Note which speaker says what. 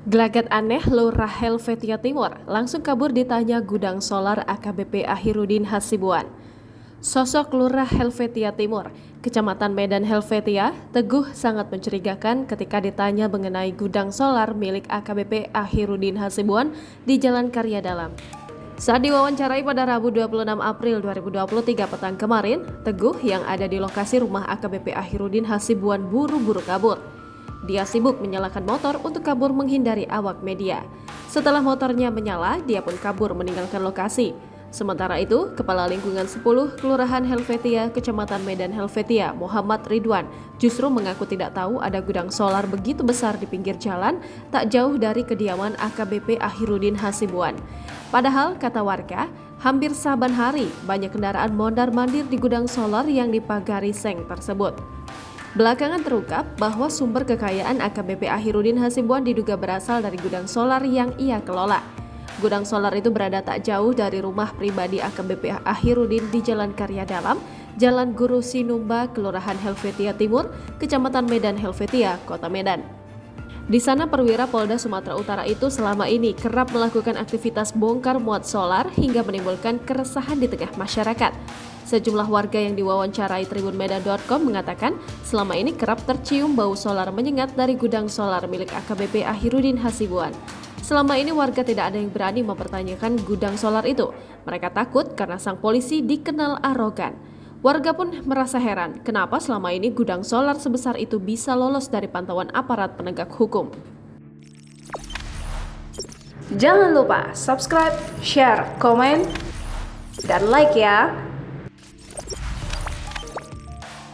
Speaker 1: Gelagat aneh Lurah Helvetia Timur langsung kabur ditanya gudang solar AKBP Ahirudin Hasibuan. Sosok Lurah Helvetia Timur, Kecamatan Medan Helvetia, Teguh sangat mencurigakan ketika ditanya mengenai gudang solar milik AKBP Ahirudin Hasibuan di Jalan Karya Dalam. Saat diwawancarai pada Rabu 26 April 2023 petang kemarin, Teguh yang ada di lokasi rumah AKBP Ahirudin Hasibuan buru-buru kabur. Dia sibuk menyalakan motor untuk kabur menghindari awak media. Setelah motornya menyala, dia pun kabur meninggalkan lokasi. Sementara itu, Kepala Lingkungan 10 Kelurahan Helvetia, Kecamatan Medan Helvetia, Muhammad Ridwan, justru mengaku tidak tahu ada gudang solar begitu besar di pinggir jalan, tak jauh dari kediaman AKBP Ahirudin Hasibuan. Padahal, kata warga, hampir saban hari banyak kendaraan mondar-mandir di gudang solar yang dipagari seng tersebut. Belakangan terungkap bahwa sumber kekayaan AKBP Ahirudin Hasibuan diduga berasal dari gudang solar yang ia kelola. Gudang solar itu berada tak jauh dari rumah pribadi AKBP Ahirudin di Jalan Karya Dalam, Jalan Guru Sinumba, Kelurahan Helvetia Timur, Kecamatan Medan Helvetia, Kota Medan. Di sana perwira Polda Sumatera Utara itu selama ini kerap melakukan aktivitas bongkar muat solar hingga menimbulkan keresahan di tengah masyarakat. Sejumlah warga yang diwawancarai tribunmedan.com mengatakan selama ini kerap tercium bau solar menyengat dari gudang solar milik AKBP Ahirudin Hasibuan. Selama ini warga tidak ada yang berani mempertanyakan gudang solar itu. Mereka takut karena sang polisi dikenal arogan. Warga pun merasa heran kenapa selama ini gudang solar sebesar itu bisa lolos dari pantauan aparat penegak hukum.
Speaker 2: Jangan lupa subscribe, share, komen, dan like ya!